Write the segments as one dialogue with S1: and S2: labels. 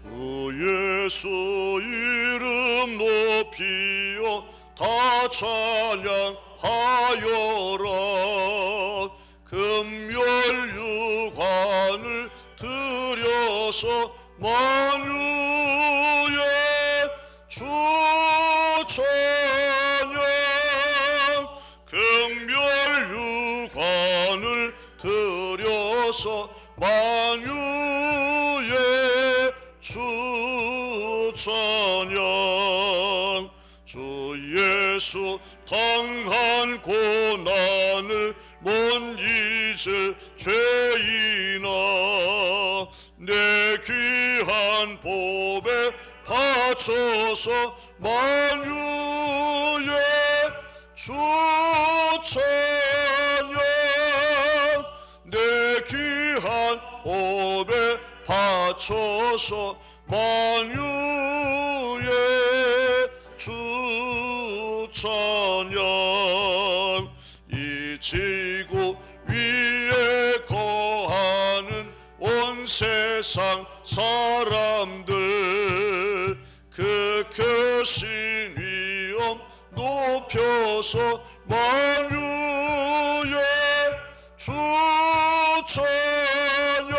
S1: 예수 이름 높이어 다 찬양하여라. 금멸유관을 들여서 만유의 주 찬양. 금멸유관을 들여서 만유의 주 찬양. 주 예수 당한 고난을 못 잊을 죄인아, 내 귀한 법에 바쳐서 만유의 주 찬양. 내 귀한 법에 바쳐서 만유의 주 찬양. 이 지구 위에 거하는 온 세상 사람들, 그 크신 위엄 높여서 만유의 주 찬양.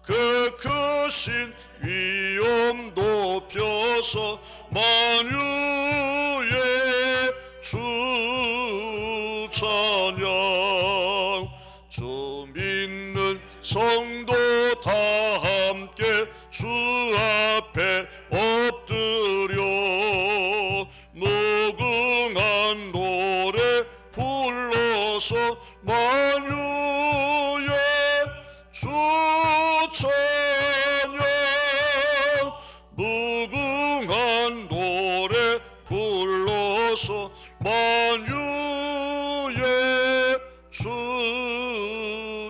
S1: 그 크신 위엄 높여서 만유의 주 찬양. 주 믿는 성도 다 함께 주 앞에 엎드려 무궁한 노래 불러서 만유의 주 찬양. 무궁한 노래 불러서 만유의 주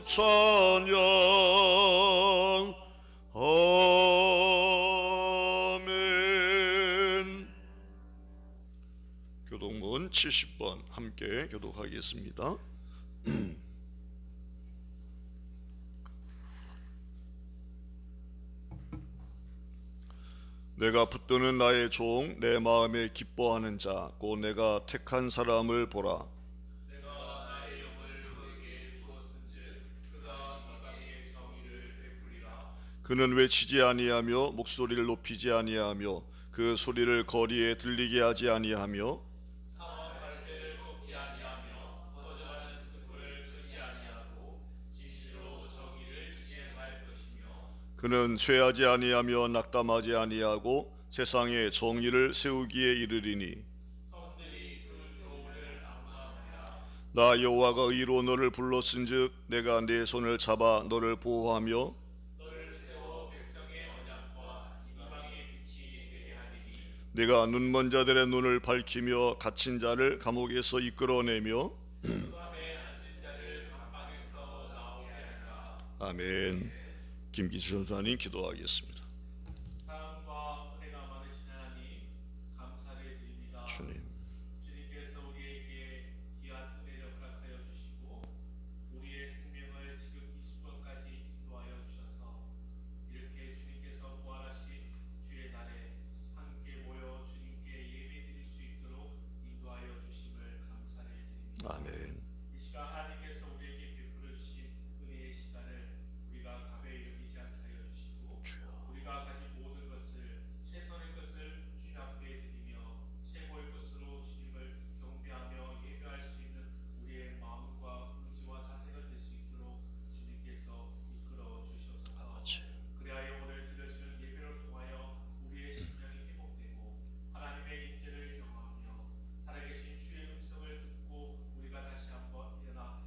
S1: 찬양. 아멘. 교독문 70번 함께 교독하겠습니다. 내가 붙드는 나의 종, 내 마음에 기뻐하는 자, 곧 내가 택한 사람을 보라.
S2: 내가 나의 영을 그에게 주었은즉 그가 이방의 정의를 베풀리라.
S1: 그는 외치지 아니하며 목소리를 높이지 아니하며 그 소리를 거리에 들리게 하지 아니하며
S2: 사원 갈대를 꺾지 아니하며 거절하는 듣고를 끄지 아니하고 진실로 정의를 지행할 것이며
S1: 그는 쇠하지 아니하며 낙담하지 아니하고 세상에 정의를 세우기에 이르리니
S2: 성들이 그 교훈을 낭망하리라.
S1: 나 여호와가 의로 너를 불렀은즉 내가 네 손을 잡아 너를 보호하며
S2: 너를 세워 백성의 언약과 이방의 빛이 되게 하리니
S1: 내가 눈먼 자들의 눈을 밝히며 갇힌 자를 감옥에서 이끌어내며
S2: 그 밤에 앉은 자를 감방에서 나오게 하리라.
S1: 아멘. 김기준 전사님 기도하겠습니다.
S2: 사랑과 은혜가 많으신 하나님, 감사를 드립니다.
S1: 주님,
S2: 주님께서 우리에게 귀한 은혜를 허락하여 주시고 우리의 생명을 지금 이 순간까지 인도하여 주셔서 이렇게 주님께서 부활하신 주의 날에 함께 모여 주님께 예배드릴 수 있도록 인도하여 주심을 감사를 드립니다.
S1: 아멘.
S2: 이 시간 하나님께서 우리에게 베풀어 주신 은혜의 시간을 우리가 가벼이 여기지 않게 하여 주시고 우리가 가진 모든 것을 최선의 것을 주님 앞에 드리며 최고의 것으로 주님을 경배하며 예배할 수 있는 우리의 마음과 의지와 자세가 될 수 있도록 주님께서 이끌어 주시옵소서. 그리하여 오늘 드려지는 예배를 통하여 우리의 심령이 회복되고 하나님의 임재를 경험하며 살아계신 주의 음성을 듣고 우리가 다시 한번 일어나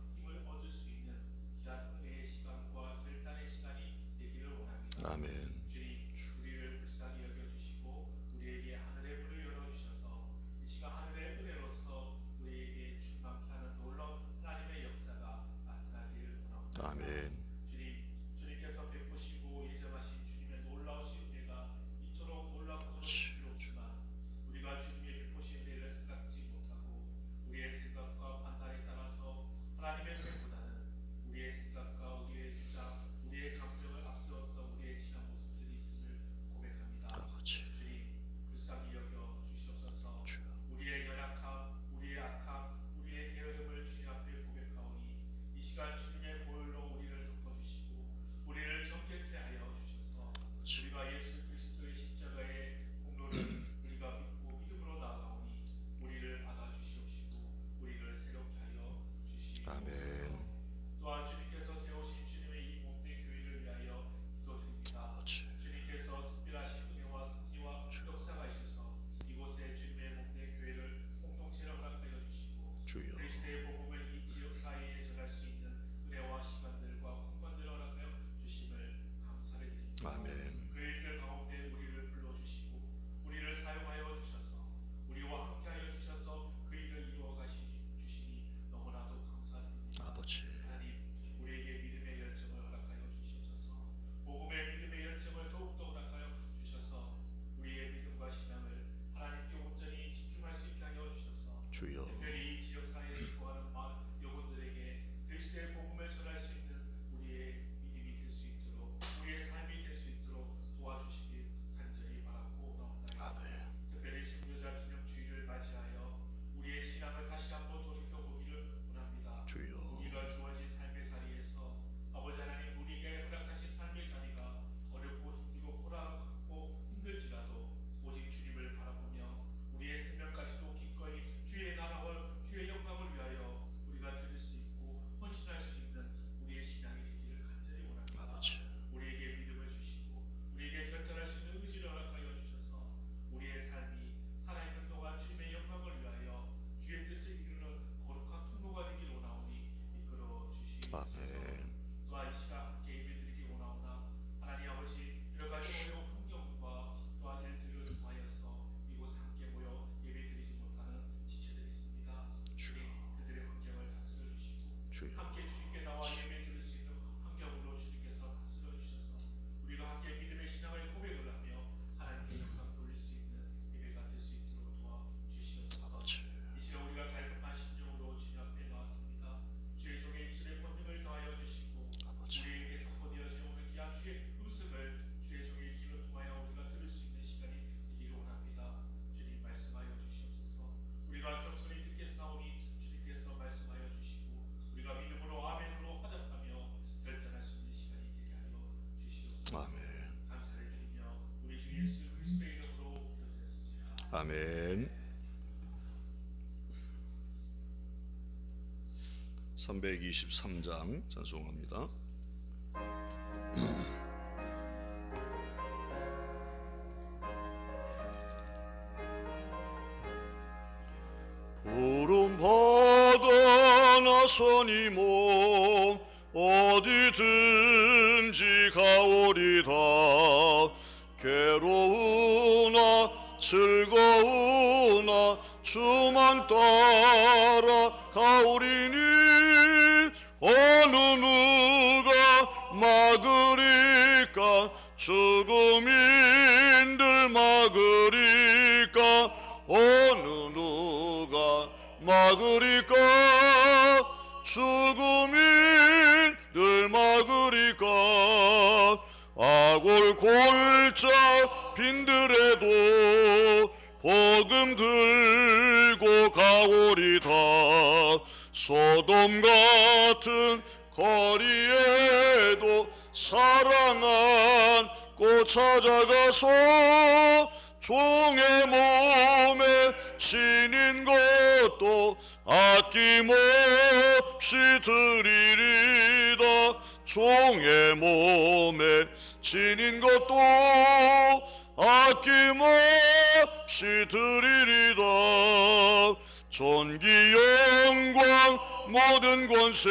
S2: 함께 주님께 나와 예배 드릴 수 있는 환경으로 주님께서 다스려 주셔서 우리가 함께 믿음의 신앙을 고백을 하며 하나님께 영광 돌릴 수 있는 예배가 될 수 있도록 도와주시옵소서. 이 시간 우리가 갈급한 심령으로 주님 앞에 나왔습니다. 주의 종의 입술에 권능을 더하여 주시고 우리에게 선포되어지는 오늘 귀한 주의 음성을 주의 종의 입술을 통하여 우리가 들을 수 있는 시간이 되기를 원합니다. 주님 말씀하여 주시옵소서. 우리가 겸손히 듣겠사오니 주님께서 말씀하여 주시고 우리가 믿음으로 아멘으로 화답하며 결단할 수 있는 시간이 되게 하여 주시옵소서.
S1: 아멘.
S2: 감사를 드리며 우리 주 예수 그리스도의 이름으로 기도드렸습니다.
S1: 아멘. 323장 찬송합니다. 부름 받아 나서니 몸 어디든지 가오리다. 괴로우나 즐거우나 주만 따라 가오리니 어느 누가 막으리까. 죽음인들 막으리까. 어느 누가 막으리까. 죽음인들 막으리까. 아골 골짜 빈들에도 복음 들고 가오리다. 소돔 같은 거리에도 사랑 안고 찾아가서 종의 몸에 지닌 것도 아낌없이 드리리다. 종의 몸에 지닌 것도 아낌없이 드리리다. 존귀 영광 모든 권세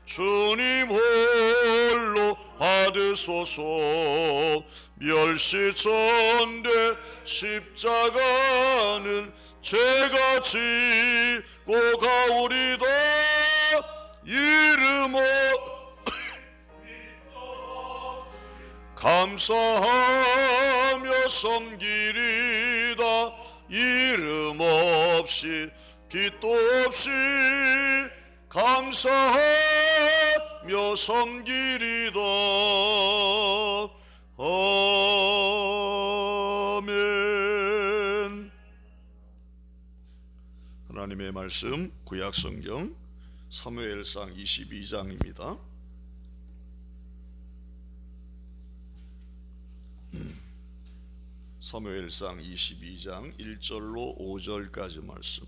S1: 주님 홀로 받으소서. 멸시전대 십자가는 제가 지고 가오리다. 이름 감사하며 섬기리다. 이름 없이 빛도 없이 감사하며 섬기리다. 아멘. 하나님의 말씀 구약성경 사무엘상 22장입니다. 사무엘상 22장 1절로 5절까지 말씀.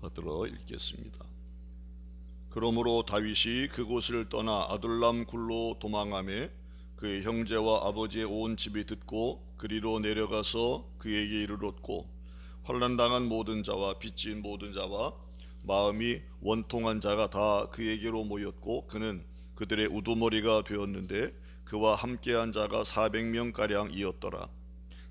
S1: 받들어 읽겠습니다. 그러므로 다윗이 그곳을 떠나 아둘람 굴로 도망하매 그의 형제와 아버지의 온 집이 듣고 그리로 내려가서 그에게 이르렀고 환난당한 모든 자와 빚진 모든 자와 마음이 원통한 자가 다 그에게로 모였고 그는 그들의 우두머리가 되었는데 그와 함께한 자가 400명가량이었더라.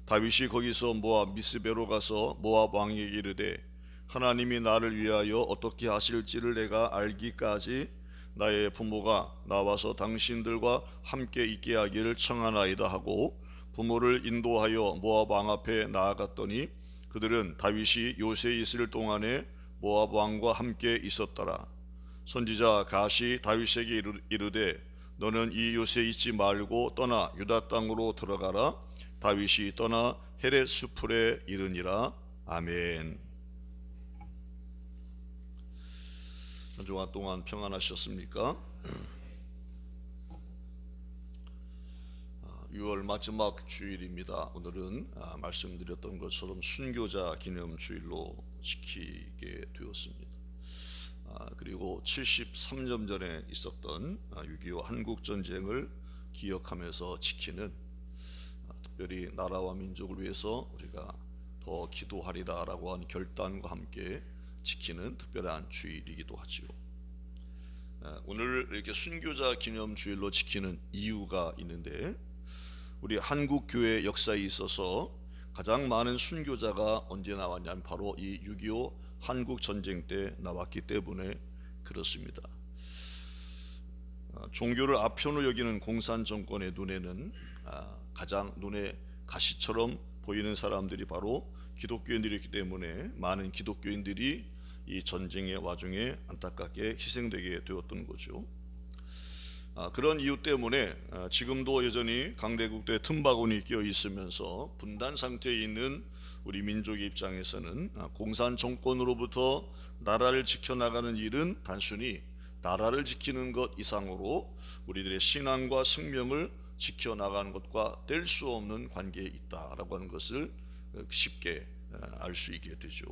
S1: 다윗이 거기서 모압 미스베로 가서 모압 왕에게 이르되 하나님이 나를 위하여 어떻게 하실지를 내가 알기까지 나의 부모가 나와서 당신들과 함께 있게 하기를 청하나이다 하고 부모를 인도하여 모압 왕 앞에 나아갔더니 그들은 다윗이 요새에 있을 동안에 모압 왕과 함께 있었더라. 선지자 갓이 다윗에게 이르되 너는 이 요새에 있지 말고 떠나 유다 땅으로 들어가라. 다윗이 떠나 헤렛 수풀에 이르니라. 아멘. 한 주간 동안 평안하셨습니까? 6월 마지막 주일입니다. 오늘은 말씀드렸던 것처럼 순교자 기념 주일로 지키게 되었습니다. 그리고 73년 전에 있었던 6.25 한국전쟁을 기억하면서 지키는, 특별히 나라와 민족을 위해서 우리가 더 기도하리라라고 한 결단과 함께 지키는 특별한 주일이기도 하지요. 오늘 이렇게 순교자 기념주일로 지키는 이유가 있는데, 우리 한국 교회 역사에 있어서 가장 많은 순교자가 언제 나왔냐면 바로 이 6.25 한국 전쟁 때 나왔기 때문에 그렇습니다. 종교를 아편으로 여기는 공산 정권의 눈에는 가장 눈에 가시처럼 보이는 사람들이 바로 기독교인들이기 때문에 많은 기독교인들이 이 전쟁의 와중에 안타깝게 희생되게 되었던 거죠. 그런 이유 때문에 지금도 여전히 강대국대 틈바구니 끼어 있으면서 분단 상태에 있는 우리 민족의 입장에서는 공산 정권으로부터 나라를 지켜나가는 일은 단순히 나라를 지키는 것 이상으로 우리들의 신앙과 생명을 지켜나가는 것과 뗄 수 없는 관계에 있다라고 하는 것을 쉽게 알 수 있게 되죠.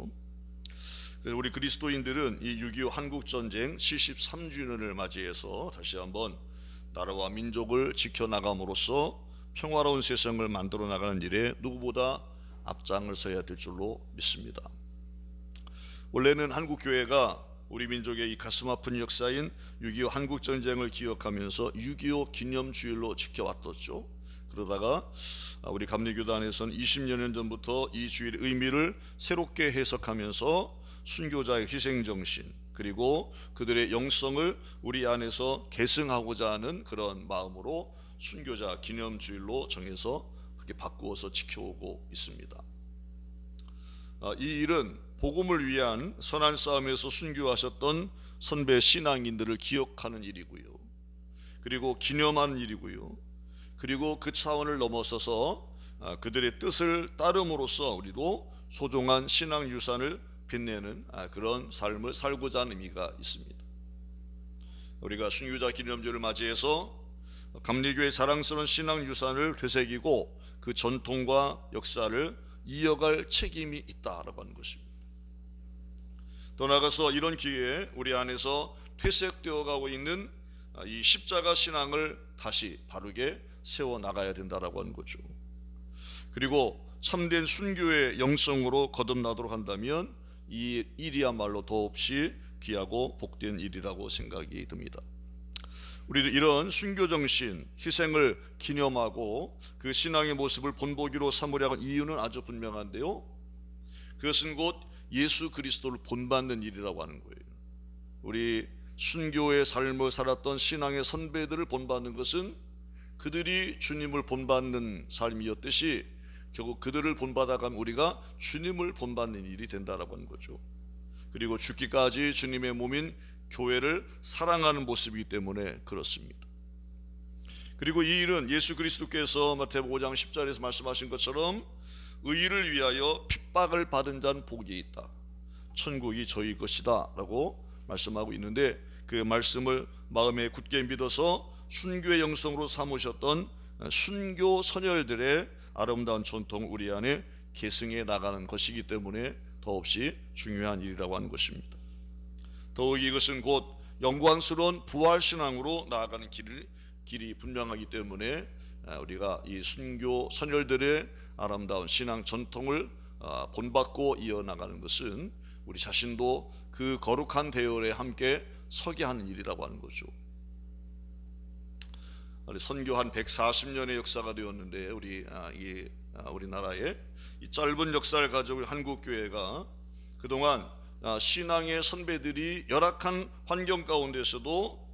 S1: 그래서 우리 그리스도인들은 이 6.25 한국전쟁 73주년을 맞이해서 다시 한번 나라와 민족을 지켜나감으로써 평화로운 세상을 만들어 나가는 일에 누구보다 앞장을 서야 될 줄로 믿습니다. 원래는 한국교회가 우리 민족의 이 가슴 아픈 역사인 6.25 한국전쟁을 기억하면서 6.25 기념주일로 지켜왔었죠. 그러다가 우리 감리교단에서는 20여 전부터 이 주일의 의미를 새롭게 해석하면서 순교자의 희생정신 그리고 그들의 영성을 우리 안에서 계승하고자 하는 그런 마음으로 순교자 기념주일로 정해서 그렇게 바꾸어서 지켜오고 있습니다. 이 일은 복음을 위한 선한 싸움에서 순교하셨던 선배 신앙인들을 기억하는 일이고요. 그리고 기념하는 일이고요. 그리고 그 차원을 넘어서서 그들의 뜻을 따름으로써 우리도 소중한 신앙 유산을 빛내는 그런 삶을 살고자 하는 의미가 있습니다. 우리가 순교자 기념주를 맞이해서 감리교의 자랑스러운 신앙 유산을 되새기고 그 전통과 역사를 이어갈 책임이 있다라고 하는 것입니다. 더 나아가서 이런 기회에 우리 안에서 퇴색되어 가고 있는 이 십자가 신앙을 다시 바르게 세워나가야 된다라고 하는 거죠. 그리고 참된 순교의 영성으로 거듭나도록 한다면 이 일이야말로 더없이 귀하고 복된 일이라고 생각이 듭니다. 우리는 이런 순교 정신, 희생을 기념하고 그 신앙의 모습을 본보기로 삼으려 하는 이유는 아주 분명한데요. 그것은 곧 예수 그리스도를 본받는 일이라고 하는 거예요. 우리 순교의 삶을 살았던 신앙의 선배들을 본받는 것은 그들이 주님을 본받는 삶이었듯이 결국 그들을 본받아가면 우리가 주님을 본받는 일이 된다라고 하는 거죠. 그리고 죽기까지 주님의 몸인 교회를 사랑하는 모습이기 때문에 그렇습니다. 그리고 이 일은 예수 그리스도께서 마태복음 5장 10절에서 말씀하신 것처럼 의를 위하여 핍박을 받은 자는 복이 있다. 천국이 저희 것이다 라고 말씀하고 있는데, 그 말씀을 마음에 굳게 믿어서 순교의 영성으로 삼으셨던 순교 선열들의 아름다운 전통을 우리 안에 계승해 나가는 것이기 때문에 더없이 중요한 일이라고 하는 것입니다. 더욱이 이것은 곧 영광스러운 부활신앙으로 나아가는 길이 분명하기 때문에 우리가 이 순교 선열들의 아름다운 신앙 전통을 본받고 이어나가는 것은 우리 자신도 그 거룩한 대열에 함께 서게 하는 일이라고 하는 거죠. 선교 한 140년의 역사가 되었는데 우리나라의 이 짧은 역사를 가지고 한국 교회가 그동안 신앙의 선배들이 열악한 환경 가운데서도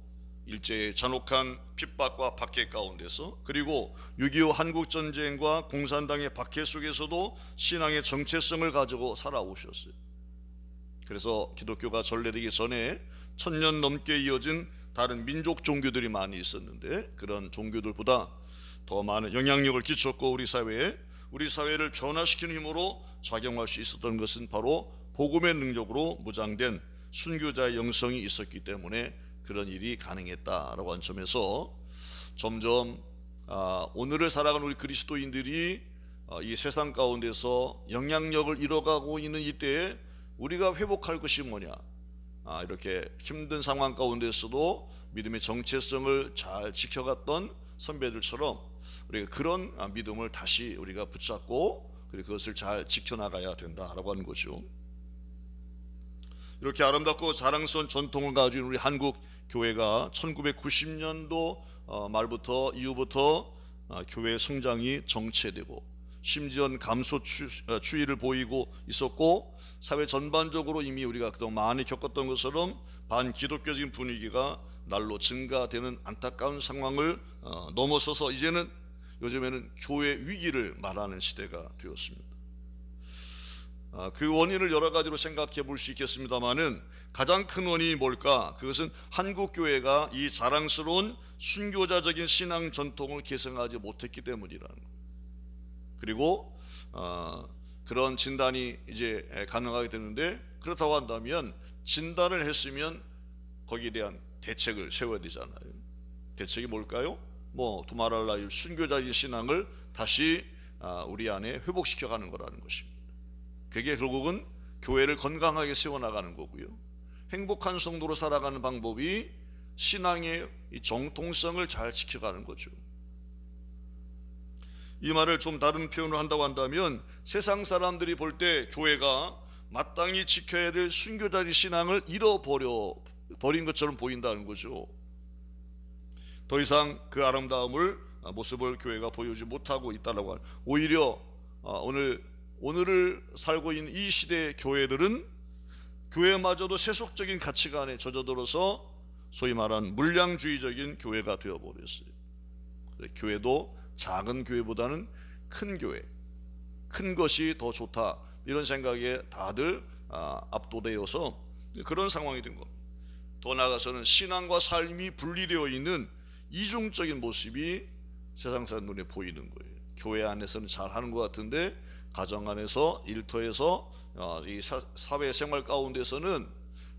S1: 일제의 잔혹한 핍박과 박해 가운데서, 그리고 6.25 한국전쟁과 공산당의 박해 속에서도 신앙의 정체성을 가지고 살아오셨어요. 그래서 기독교가 전래되기 전에 1000년 넘게 이어진 다른 민족 종교들이 많이 있었는데, 그런 종교들보다 더 많은 영향력을 끼쳤고 우리 사회를 변화시키는 힘으로 작용할 수 있었던 것은 바로 복음의 능력으로 무장된 순교자의 영성이 있었기 때문에 그런 일이 가능했다라고 하는 점에서 점점 오늘을 살아가는 우리 그리스도인들이 이 세상 가운데서 영향력을 잃어가고 있는 이때에 우리가 회복할 것이 뭐냐, 이렇게 힘든 상황 가운데서도 믿음의 정체성을 잘 지켜갔던 선배들처럼 우리가 그런 믿음을 다시 우리가 붙잡고 그리고 그것을 잘 지켜나가야 된다라고 하는 거죠. 이렇게 아름답고 자랑스러운 전통을 가진 우리 한국 교회가 1990년도 말부터 이후부터 교회 성장이 정체되고 심지어 감소 추이를 보이고 있었고, 사회 전반적으로 이미 우리가 그동안 많이 겪었던 것처럼 반기독교적인 분위기가 날로 증가되는 안타까운 상황을 넘어서서 이제는 요즘에는 교회 위기를 말하는 시대가 되었습니다. 그 원인을 여러 가지로 생각해 볼 수 있겠습니다만은 가장 큰 원인이 뭘까? 그것은 한국 교회가 이 자랑스러운 순교자적인 신앙 전통을 계승하지 못했기 때문이라는 거예요. 그리고 그런 진단이 이제 가능하게 되는데, 그렇다고 한다면 진단을 했으면 거기에 대한 대책을 세워야 되잖아요. 대책이 뭘까요? 두말할 나위 순교자적인 신앙을 다시 우리 안에 회복시켜가는 거라는 것입니다. 그게 결국은 교회를 건강하게 세워나가는 거고요. 행복한 성도로 살아가는 방법이 신앙의 이 정통성을 잘 지켜가는 거죠. 이 말을 좀 다른 표현을 한다고 한다면, 세상 사람들이 볼 때 교회가 마땅히 지켜야 될 순교자의 신앙을 잃어버린 것처럼 보인다는 거죠. 더 이상 그 아름다움을 모습을 교회가 보여주지 못하고 있다라고 하는, 오히려 오늘을 살고 있는 이 시대의 교회들은 교회마저도 세속적인 가치관에 젖어들어서 소위 말하는 물량주의적인 교회가 되어버렸어요. 교회도 작은 교회보다는 큰 교회, 큰 것이 더 좋다, 이런 생각에 다들 압도되어서 그런 상황이 된 겁니다. 더 나아가서는 신앙과 삶이 분리되어 있는 이중적인 모습이 세상 사람 눈에 보이는 거예요. 교회 안에서는 잘하는 것 같은데 가정 안에서, 일터에서, 이 사회생활 가운데서는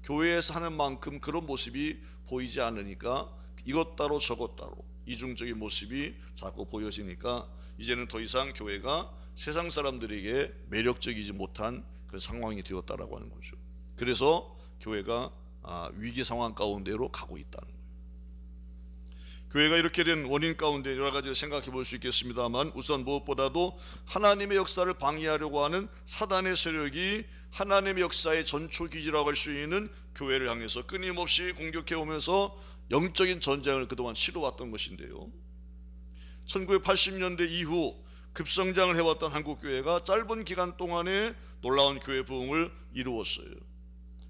S1: 교회에서 하는 만큼 그런 모습이 보이지 않으니까 이것 따로 저것 따로 이중적인 모습이 자꾸 보여지니까 이제는 더 이상 교회가 세상 사람들에게 매력적이지 못한 그런 상황이 되었다라고 하는 거죠. 그래서 교회가 위기 상황 가운데로 가고 있다는 거예요. 교회가 이렇게 된 원인 가운데 여러 가지를 생각해 볼 수 있겠습니다만, 우선 무엇보다도 하나님의 역사를 방해하려고 하는 사단의 세력이 하나님의 역사의 전초기지라고 할 수 있는 교회를 향해서 끊임없이 공격해 오면서 영적인 전쟁을 그동안 치러왔던 것인데요, 1980년대 이후 급성장을 해왔던 한국교회가 짧은 기간 동안에 놀라운 교회 부흥을 이루었어요.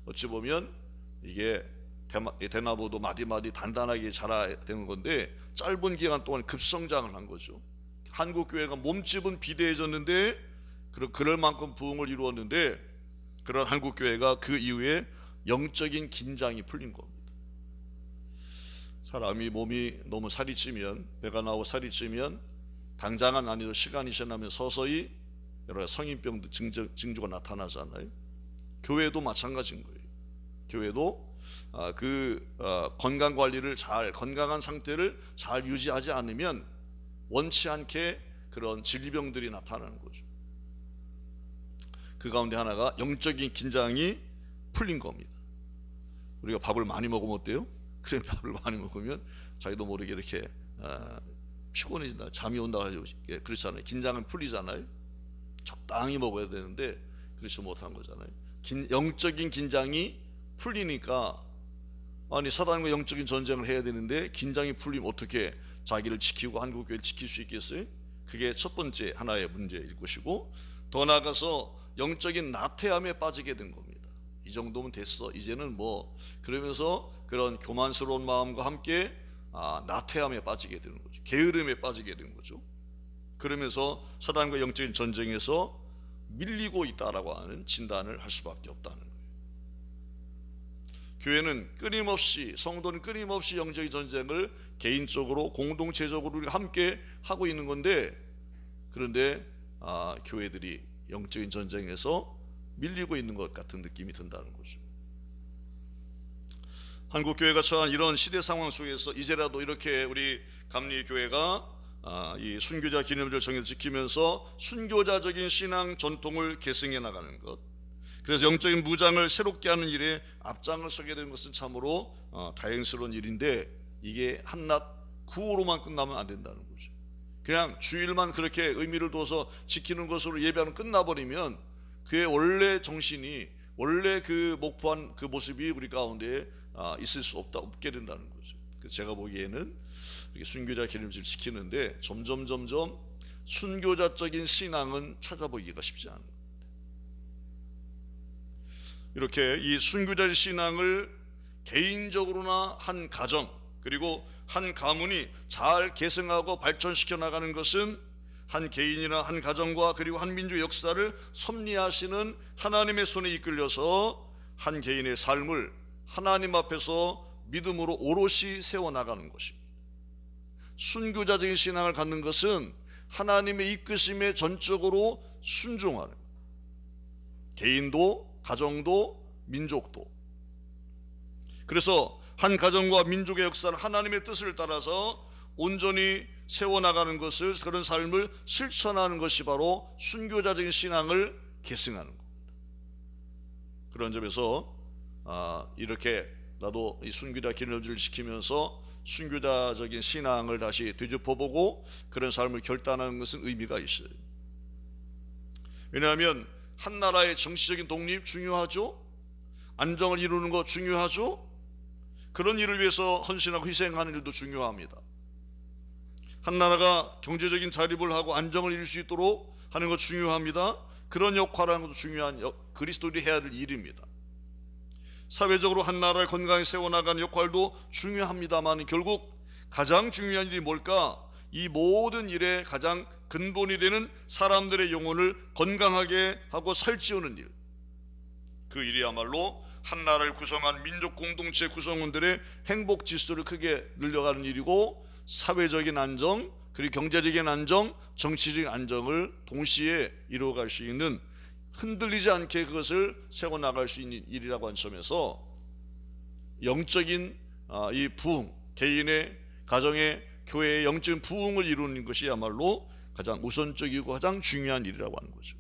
S1: 어찌 보면 이게 대나무도 마디마디 단단하게 자라야 되는 건데 짧은 기간 동안 급성장을 한 거죠. 한국교회가 몸집은 비대해졌는데 그럴 만큼 부흥을 이루었는데, 그런 한국교회가 그 이후에 영적인 긴장이 풀린 겁니다. 사람이 몸이 너무 살이 찌면, 배가 나오고 살이 찌면 당장은 아니도 시간이 지나면 서서히 여러 성인병 징조가 나타나잖아요. 교회도 마찬가지인 거예요. 교회도 건강관리를 건강한 상태를 잘 유지하지 않으면 원치 않게 그런 질병들이 나타나는 거죠. 그 가운데 하나가 영적인 긴장이 풀린 겁니다. 우리가 밥을 많이 먹으면 어때요? 그래, 밥을 많이 먹으면 자기도 모르게 이렇게 피곤해진다, 잠이 온다 가지고 그렇잖아요. 긴장은 풀리잖아요. 적당히 먹어야 되는데 그렇지 못한 거잖아요. 영적인 긴장이 풀리니까, 아니 사단과 영적인 전쟁을 해야 되는데 긴장이 풀리면 어떻게 자기를 지키고 한국교회를 지킬 수 있겠어요? 그게 첫 번째 하나의 문제일 것이고, 더 나아가서 영적인 나태함에 빠지게 된 겁니다. 이 정도면 됐어, 이제는 그러면서 그런 교만스러운 마음과 함께 나태함에 빠지게 되는 거죠. 게으름에 빠지게 되는 거죠. 그러면서 사단과 영적인 전쟁에서 밀리고 있다라고 하는 진단을 할 수밖에 없다는 거예요. 교회는 끊임없이, 성도는 끊임없이 영적인 전쟁을 개인적으로 공동체적으로 우리가 함께 하고 있는 건데, 그런데 교회들이 영적인 전쟁에서 밀리고 있는 것 같은 느낌이 든다는 거죠. 한국교회가 처한 이런 시대 상황 속에서 이제라도 이렇게 우리 감리교회가 이 순교자 기념절 정해서 지키면서 순교자적인 신앙 전통을 계승해 나가는 것, 그래서 영적인 무장을 새롭게 하는 일에 앞장을 서게 되는 것은 참으로 다행스러운 일인데, 이게 한낱 구호로만 끝나면 안 된다는 거죠. 그냥 주일만 그렇게 의미를 둬서 지키는 것으로 예배하면 끝나버리면 그의 원래 정신이, 원래 그 목표한 그 모습이 우리 가운데 있을 수 없게 된다는 거죠. 그래서 제가 보기에는 이렇게 순교자 기름질 지키는데 점점 순교자적인 신앙은 찾아보기가 쉽지 않은 겁니다. 이렇게 이 순교자의 신앙을 개인적으로나 한 가정 그리고 한 가문이 잘 계승하고 발전시켜 나가는 것은 한 개인이나 한 가정과 그리고 한 민족의 역사를 섭리하시는 하나님의 손에 이끌려서 한 개인의 삶을 하나님 앞에서 믿음으로 오롯이 세워나가는 것입니다. 순교자적인 신앙을 갖는 것은 하나님의 이끄심에 전적으로 순종하는, 개인도 가정도 민족도. 그래서 한 가정과 민족의 역사를 하나님의 뜻을 따라서 온전히 세워나가는 것을, 그런 삶을 실천하는 것이 바로 순교자적인 신앙을 계승하는 겁니다. 그런 점에서 이렇게 나도 이 순교자 기름질을 지키면서 순교자적인 신앙을 다시 되짚어보고 그런 삶을 결단하는 것은 의미가 있어요. 왜냐하면 한 나라의 정치적인 독립 중요하죠. 안정을 이루는 것 중요하죠. 그런 일을 위해서 헌신하고 희생하는 일도 중요합니다. 한 나라가 경제적인 자립을 하고 안정을 이룰 수 있도록 하는 것 중요합니다. 그런 역할을 하는 것도 중요한 그리스도인이 해야 될 일입니다. 사회적으로 한 나라를 건강히 세워나가는 역할도 중요합니다만 결국 가장 중요한 일이 뭘까? 이 모든 일의 가장 근본이 되는 사람들의 영혼을 건강하게 하고 살찌우는 일, 그 일이야말로 한 나라를 구성한 민족 공동체 구성원들의 행복 지수를 크게 늘려가는 일이고, 사회적인 안정 그리고 경제적인 안정, 정치적인 안정을 동시에 이루어갈 수 있는, 흔들리지 않게 그것을 세워나갈 수 있는 일이라고 하는 점에서 영적인 이 부흥, 개인의 가정의 교회의 영적인 부흥을 이루는 것이야말로 가장 우선적이고 가장 중요한 일이라고 하는 거죠.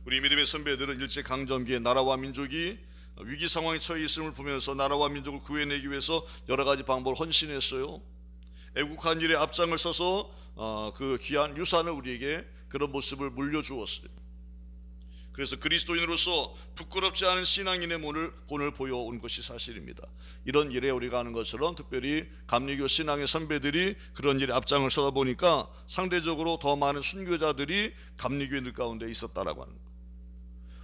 S1: 우리 믿음의 선배들은 일제강점기에 나라와 민족이 위기 상황에 처해 있음을 보면서 나라와 민족을 구해내기 위해서 여러 가지 방법을 헌신했어요. 애국한 일에 앞장을 서서 그 귀한 유산을 우리에게, 그런 모습을 물려주었어요. 그래서 그리스도인으로서 부끄럽지 않은 신앙인의 본을 보여온 것이 사실입니다. 이런 일에 우리가 하는 것처럼 특별히 감리교 신앙의 선배들이 그런 일에 앞장을 서다 보니까 상대적으로 더 많은 순교자들이 감리교인들 가운데 있었다라고 하는 거예요.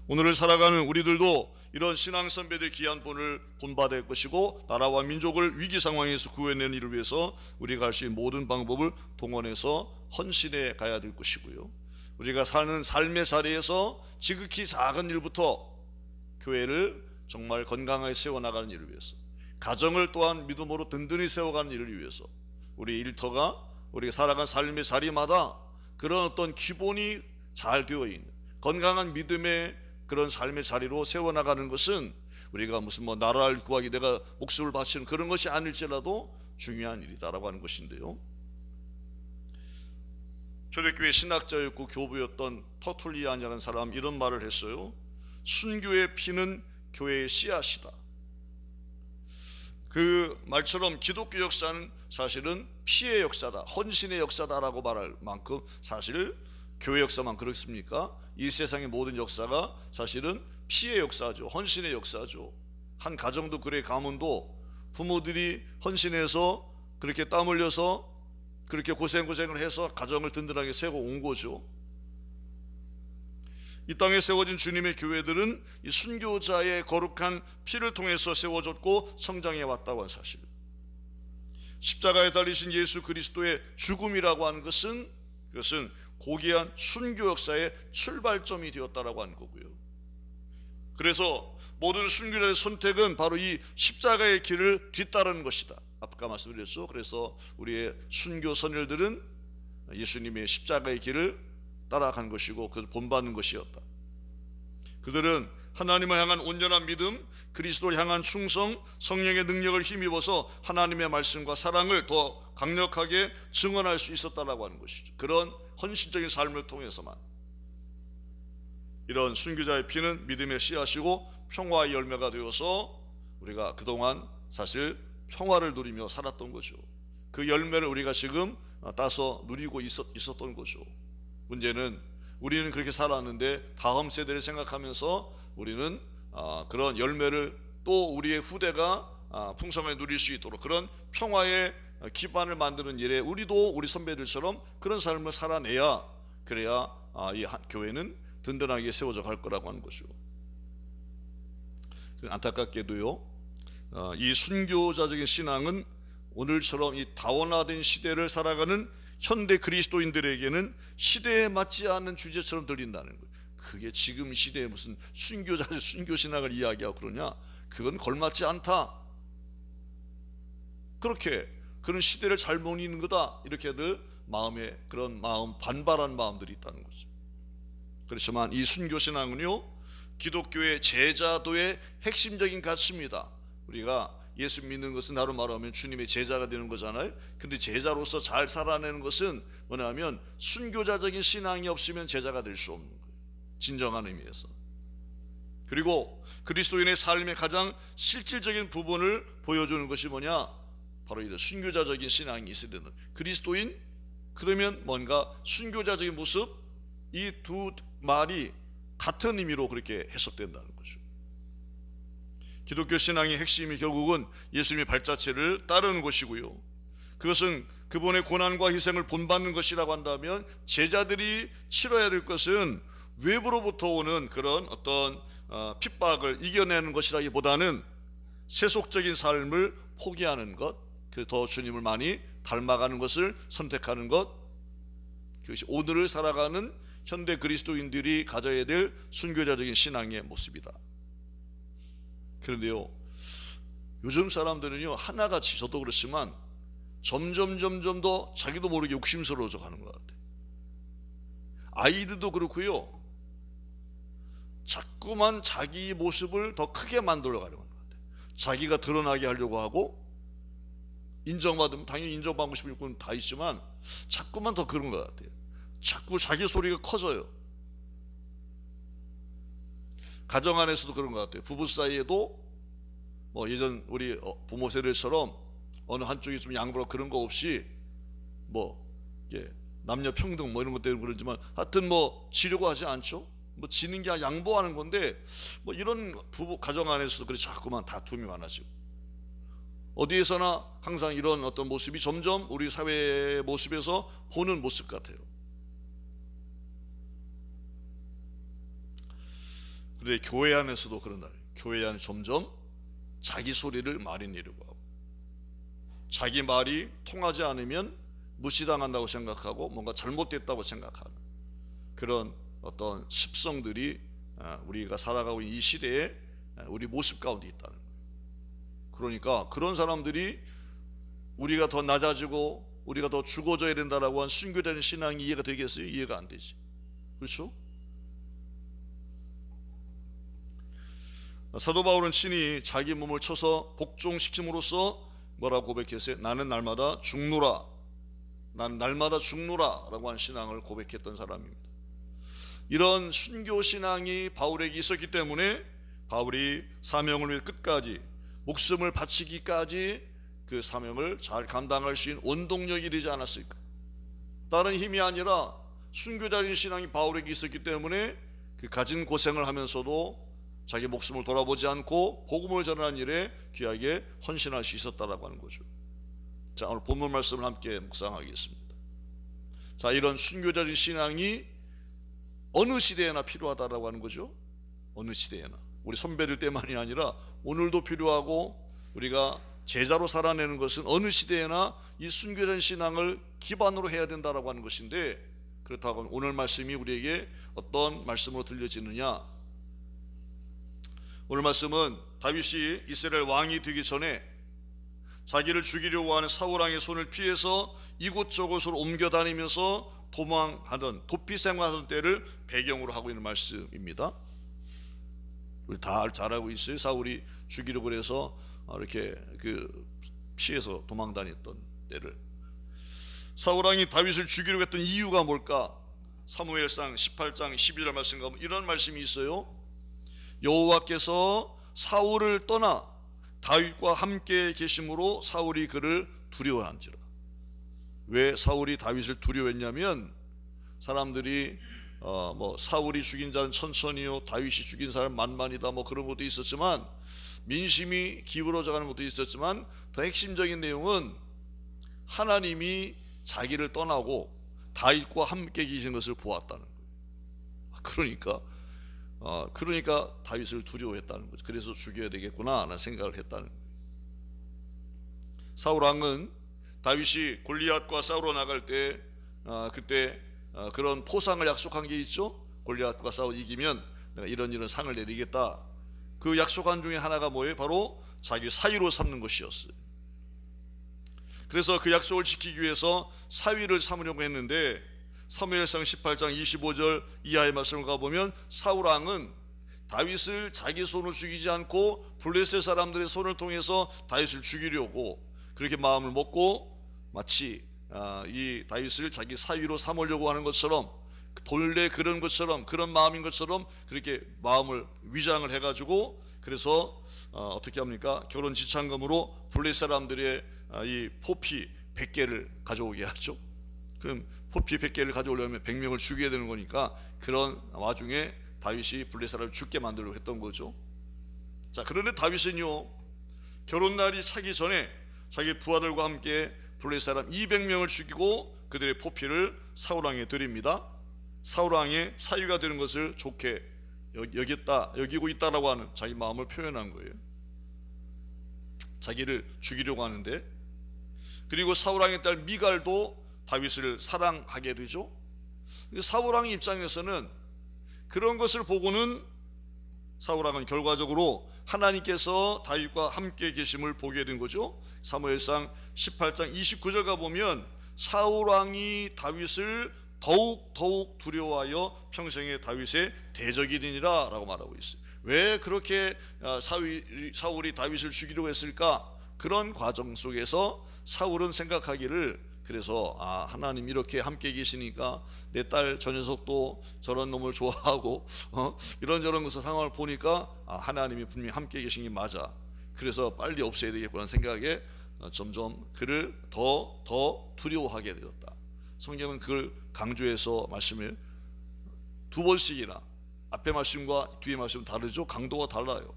S1: 오늘을 살아가는 우리들도 이런 신앙 선배들의 귀한 본을 본받을 것이고, 나라와 민족을 위기 상황에서 구해내는 일을 위해서 우리가 할 수 있는 모든 방법을 동원해서 헌신해 가야 될 것이고요. 우리가 사는 삶의 자리에서 지극히 작은 일부터 교회를 정말 건강하게 세워나가는 일을 위해서, 가정을 또한 믿음으로 든든히 세워가는 일을 위해서, 우리 일터가, 우리가 살아간 삶의 자리마다 그런 어떤 기본이 잘 되어 있는 건강한 믿음의 그런 삶의 자리로 세워나가는 것은 우리가 무슨 나라를 구하기 내가 목숨을 바치는 그런 것이 아닐지라도 중요한 일이다라고 하는 것인데요. 초대교회 신학자였고 교부였던 터툴리안이라는 사람 이런 말을 했어요. 순교의 피는 교회의 씨앗이다. 그 말처럼 기독교 역사는 사실은 피의 역사다, 헌신의 역사다라고 말할 만큼 사실 교회 역사만 그렇습니까? 이 세상의 모든 역사가 사실은 피의 역사죠. 헌신의 역사죠. 한 가정도 그래, 가문도 부모들이 헌신해서 그렇게 땀 흘려서 그렇게 고생을 해서 가정을 든든하게 세워 온 거죠. 이 땅에 세워진 주님의 교회들은 이 순교자의 거룩한 피를 통해서 세워졌고 성장해 왔다고 하는 사실, 십자가에 달리신 예수 그리스도의 죽음이라고 하는 것은, 그것은 고귀한 순교 역사의 출발점이 되었다라고 하는 거고요. 그래서 모든 순교자의 선택은 바로 이 십자가의 길을 뒤따르는 것이다. 아까 말씀드렸죠. 그래서 우리의 순교 선열들은 예수님의 십자가의 길을 따라간 것이고 그것을 본받는 것이었다. 그들은 하나님을 향한 온전한 믿음, 그리스도를 향한 충성, 성령의 능력을 힘입어서 하나님의 말씀과 사랑을 더 강력하게 증언할 수 있었다라고 하는 것이죠. 그런 헌신적인 삶을 통해서만 이런 순교자의 피는 믿음의 씨앗이고 평화의 열매가 되어서 우리가 그동안 사실 평화를 누리며 살았던 거죠. 그 열매를 우리가 지금 따서 누리고 있었던 거죠. 문제는 우리는 그렇게 살았는데 다음 세대를 생각하면서 우리는 그런 열매를 또 우리의 후대가 풍성하게 누릴 수 있도록 그런 평화의 기반을 만드는 일에 우리도 우리 선배들처럼 그런 삶을 살아내야, 그래야 이 교회는 든든하게 세워져 갈 거라고 하는 거죠. 안타깝게도요, 이 순교자적인 신앙은 오늘처럼 이 다원화된 시대를 살아가는 현대 그리스도인들에게는 시대에 맞지 않는 주제처럼 들린다는 거예요. 그게 지금 시대에 무슨 순교신학을 이야기하고 그러냐? 그건 걸맞지 않다. 그렇게 그런 시대를 잘못 읽는 거다, 이렇게들 마음에 그런 마음, 반발한 마음들이 있다는 거죠. 그렇지만 이 순교신앙은요, 기독교의 제자도의 핵심적인 가치입니다. 우리가 예수 믿는 것은 나로 말하면 주님의 제자가 되는 거잖아요. 근데 제자로서 잘 살아내는 것은 뭐냐면 순교자적인 신앙이 없으면 제자가 될 수 없는 거예요, 진정한 의미에서. 그리고 그리스도인의 삶의 가장 실질적인 부분을 보여주는 것이 뭐냐? 바로 이 순교자적인 신앙이 있어야 되는 그리스도인, 그러면 뭔가 순교자적인 모습, 이 두 말이 같은 의미로 그렇게 해석된다는 거죠. 기독교 신앙의 핵심이 결국은 예수님의 발자취를 따르는 것이고요, 그것은 그분의 고난과 희생을 본받는 것이라고 한다면 제자들이 치러야 될 것은 외부로부터 오는 그런 어떤 핍박을 이겨내는 것이라기보다는 세속적인 삶을 포기하는 것, 그래서 더 주님을 많이 닮아가는 것을 선택하는 것, 그것이 오늘을 살아가는 현대 그리스도인들이 가져야 될 순교자적인 신앙의 모습이다. 그런데요, 요즘 사람들은요, 하나같이, 저도 그렇지만 점점 더 자기도 모르게 욕심스러워져 가는 것 같아요. 아이들도 그렇고요, 자꾸만 자기 모습을 더 크게 만들어 가려고 하는 것 같아요. 자기가 드러나게 하려고 하고, 인정받으면 당연히 인정받고 싶은 욕구는 다 있지만 자꾸만 더 그런 것 같아요. 자꾸 자기 소리가 커져요. 가정 안에서도 그런 것 같아요. 부부 사이에도 뭐 예전 우리 부모 세대처럼 어느 한쪽이 좀 양보하고 그런 거 없이 뭐 남녀 평등 뭐 이런 것 때문에 그러지만 하여튼 뭐 지려고 하지 않죠. 뭐 지는 게 아니라 양보하는 건데, 뭐 이런 부부 가정 안에서도 그렇게 자꾸만 다툼이 많아지고, 어디에서나 항상 이런 어떤 모습이 점점 우리 사회의 모습에서 보는 모습 같아요. 그런데 교회 안에서도 그런다. 교회 안에 점점 자기 소리를 많이 내려고 하고, 자기 말이 통하지 않으면 무시당한다고 생각하고 뭔가 잘못됐다고 생각하는 그런 어떤 습성들이 우리가 살아가고 있는 이 시대에 우리 모습 가운데 있다는 거예요. 그러니까 그런 사람들이 우리가 더 낮아지고 우리가 더 죽어져야 된다라고 한 순교자의 신앙이 이해가 되겠어요? 이해가 안 되지. 그렇죠? 사도 바울은 친히 자기 몸을 쳐서 복종시킴으로써 뭐라고 고백했어요? 나는 날마다 죽노라, 나는 날마다 죽노라 라고 한 신앙을 고백했던 사람입니다. 이런 순교신앙이 바울에게 있었기 때문에 바울이 사명을 위해 끝까지 목숨을 바치기까지 그 사명을 잘 감당할 수 있는 원동력이 되지 않았을까? 다른 힘이 아니라 순교자인 신앙이 바울에게 있었기 때문에 그 가진 고생을 하면서도 자기 목숨을 돌아보지 않고 복음을 전하는 일에 귀하게 헌신할 수 있었다라고 하는 거죠. 자, 오늘 본문 말씀을 함께 묵상하겠습니다. 자, 이런 순교자인 신앙이 어느 시대에나 필요하다라고 하는 거죠. 어느 시대에나. 우리 선배들 때만이 아니라 오늘도 필요하고, 우리가 제자로 살아내는 것은 어느 시대에나 이 순교자인 신앙을 기반으로 해야 된다라고 하는 것인데, 그렇다고 오늘 말씀이 우리에게 어떤 말씀으로 들려지느냐? 오늘 말씀은 다윗이 이스라엘 왕이 되기 전에 자기를 죽이려고 하는 사울왕의 손을 피해서 이곳저곳으로 옮겨 다니면서 도망하던 도피 생활하던 때를 배경으로 하고 있는 말씀입니다. 우리 다 잘 알고 있어요. 사울이 죽이려고 해서 이렇게 피해서 도망 다녔던 때를. 사울왕이 다윗을 죽이려고 했던 이유가 뭘까? 사무엘상 18장 11절 말씀 가면 이런 말씀이 있어요. 여호와께서 사울을 떠나 다윗과 함께 계심으로 사울이 그를 두려워한지라. 왜 사울이 다윗을 두려워했냐면 사람들이 뭐 사울이 죽인 자는 천천히요, 다윗이 죽인 사람 만만이다, 뭐 그런 것도 있었지만, 민심이 기울어져가는 것도 있었지만, 더 핵심적인 내용은 하나님이 자기를 떠나고 다윗과 함께 계신 것을 보았다는 거예요. 그러니까 다윗을 두려워했다는 거죠. 그래서 죽여야 되겠구나 라는 생각을 했다는 거예요. 사울 왕은 다윗이 골리앗과 싸우러 나갈 때 그때 그런 포상을 약속한 게 있죠. 골리앗과 싸워 이기면 내가 이런 상을 내리겠다. 그 약속한 중에 하나가 뭐예요? 바로 자기 사위로 삼는 것이었어요. 그래서 그 약속을 지키기 위해서 사위를 삼으려고 했는데, 사무엘상 18장 25절 이하의 말씀을 가보면 사울 왕은 다윗을 자기 손으로 죽이지 않고 블레셋 사람들의 손을 통해서 다윗을 죽이려고 그렇게 마음을 먹고, 마치 이 다윗을 자기 사위로 삼으려고 하는 것처럼, 본래 그런 것처럼, 그런 마음인 것처럼 그렇게 마음을 위장을 해가지고, 그래서 어떻게 합니까? 결혼 지참금으로 블레셋 사람들의 이 포피 100개를 가져오게 하죠. 그럼 포피 100개를 가져오려면 100명을 죽여야 되는 거니까, 그런 와중에 다윗이 블레셋 사람을 죽게 만들려고 했던 거죠. 자, 그런데 다윗은요, 결혼날이 차기 전에 자기 부하들과 함께 블레셋 사람 200명을 죽이고 그들의 포피를 사울왕에 드립니다. 사울왕의 사위가 되는 것을 좋게 여기고 있다라고 하는 자기 마음을 표현한 거예요. 자기를 죽이려고 하는데, 그리고 사울왕의 딸 미갈도 다윗을 사랑하게 되죠. 사울왕의 입장에서는 그런 것을 보고는 사울왕은 결과적으로 하나님께서 다윗과 함께 계심을 보게 된 거죠. 사무엘상 18장 29절 가보면 사울왕이 다윗을 더욱 두려워하여 평생에 다윗의 대적이 되니라 라고 말하고 있어요. 왜 그렇게 사울이 다윗을 죽이려고 했을까? 그런 과정 속에서 사울은 생각하기를, 그래서 하나님 이렇게 함께 계시니까 내 딸 저 녀석도 저런 놈을 좋아하고 이런저런 것을 상황을 보니까 하나님이 분명히 함께 계신 게 맞아. 그래서 빨리 없애야 되겠구나 생각에 점점 그를 더 두려워하게 되었다. 성경은 그걸 강조해서 말씀을 두 번씩이나, 앞에 말씀과 뒤에 말씀은 다르죠. 강도가 달라요.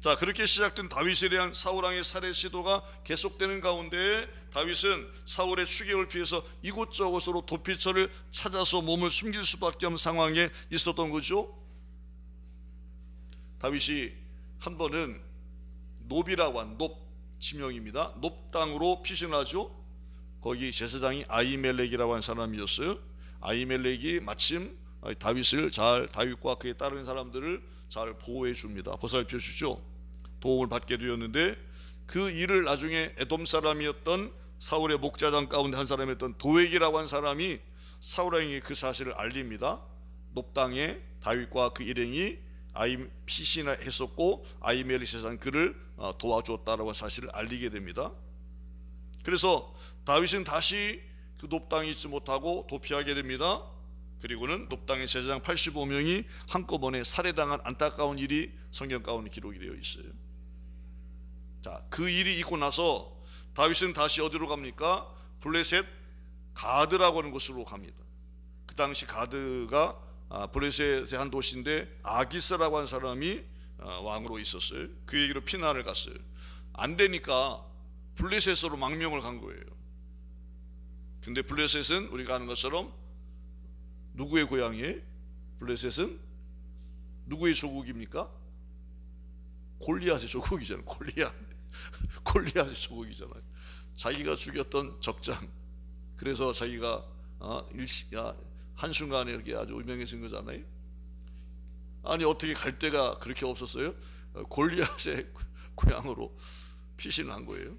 S1: 자, 그렇게 시작된 다윗에 대한 사울왕의 살해 시도가 계속되는 가운데 다윗은 사울의 추격을 피해서 이곳저곳으로 도피처를 찾아서 몸을 숨길 수밖에 없는 상황에 있었던 거죠. 다윗이 한 번은 놉이라고 한, 놉 지명입니다. 놉 땅으로 피신하죠. 거기 제사장이 아히멜렉이라고 한 사람이었어요. 아히멜렉이 마침 다윗과 그에 따르는 사람들을 잘 보호해 줍니다. 보살펴 주죠. 도움을 받게 되었는데, 그 일을 나중에 에돔 사람이었던 사울의 목자장 가운데 한 사람이었던 도액이라고 한 사람이 사울왕에게 그 사실을 알립니다. 놉 땅에 다윗과 그 일행이 피신했었고 아히멜렉 제사장 그를 도와줬다라고 사실을 알리게 됩니다. 그래서 다윗은 다시 그 놉 땅에 있지 못하고 도피하게 됩니다. 그리고는 놉 땅의 제사장 85명이 한꺼번에 살해당한 안타까운 일이 성경 가운데 기록이 되어 있어요. 자, 그 일이 있고 나서 다윗은 다시 어디로 갑니까? 블레셋 가드라고 하는 곳으로 갑니다. 그 당시 가드가 블레셋의 한 도시인데 아기스라고 하는 사람이 왕으로 있었어요. 그 얘기로 피난을 갔어요. 안 되니까 블레셋으로 망명을 간 거예요. 근데 블레셋은 우리가 아는 것처럼 누구의 고향이에요? 블레셋은 누구의 조국입니까? 골리앗의 조국이잖아요. 골리앗의 조국이잖아요. 자기가 죽였던 적장. 그래서 자기가 한순간에 이렇게 아주 유명해진 거잖아요. 아니 어떻게 갈 데가 그렇게 없었어요? 골리앗의 고향으로 피신한 거예요.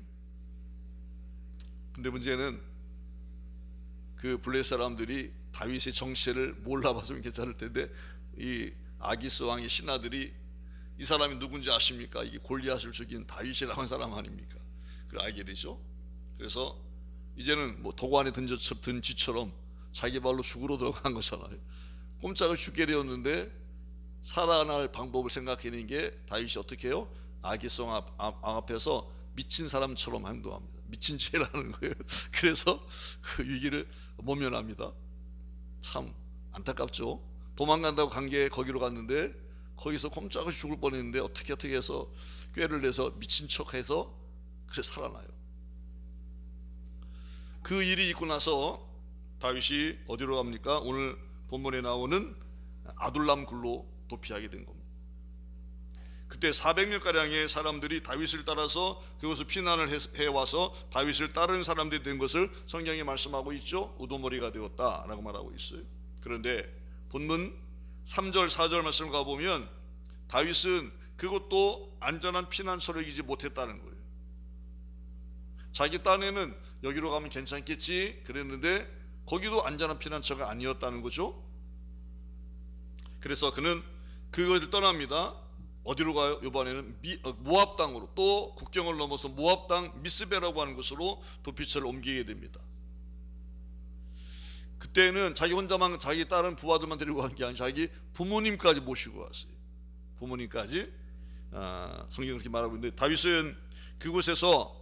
S1: 근데 문제는 그 블레셋 사람들이 다윗의 정체를 몰라봤으면 괜찮을 텐데, 이 아기스 왕의 신하들이 이 사람이 누군지 아십니까? 이게 골리앗을 죽인 다윗이라고 한 사람 아닙니까? 그걸 알게 되죠. 그래서 이제는 뭐 도관에 든 쥐처럼 자기 발로 죽으러 들어간 거잖아요. 꼼짝을 죽게 되었는데 살아날 방법을 생각하는 게 다윗이 어떻게 해요? 아기스 왕 앞에서 미친 사람처럼 행동합니다. 미친 죄라는 거예요. 그래서 그 위기를 모면합니다. 참 안타깝죠. 도망간다고 간 게 거기로 갔는데 거기서 꼼짝없이 죽을 뻔했는데 어떻게 해서 꾀를 내서 미친 척해서 그래 살아나요. 그 일이 있고 나서 다윗이 어디로 갑니까? 오늘 본문에 나오는 아둘람 굴로 도피하게 된 겁니다. 그때 400명가량의 사람들이 다윗을 따라서 그곳을 피난을 해와서 다윗을 따르는 사람들이 된 것을 성경이 말씀하고 있죠. 우두머리가 되었다라고 말하고 있어요. 그런데 본문 3절 4절 말씀을 가보면 다윗은 그것도 안전한 피난처를 이지 못했다는 거예요. 자기 딴에는 여기로 가면 괜찮겠지 그랬는데 거기도 안전한 피난처가 아니었다는 거죠. 그래서 그는 그것을 떠납니다. 어디로 가요? 이번에는 모압 땅으로, 또 국경을 넘어서 모압 땅 미스베라고 하는 곳으로 도피처를 옮기게 됩니다. 그때는 자기 혼자만, 자기 다른 부하들만 데리고 간 게 아니라 자기 부모님까지 모시고 왔어요. 부모님까지. 성경이 그렇게 말하고 있는데 다윗은 그곳에서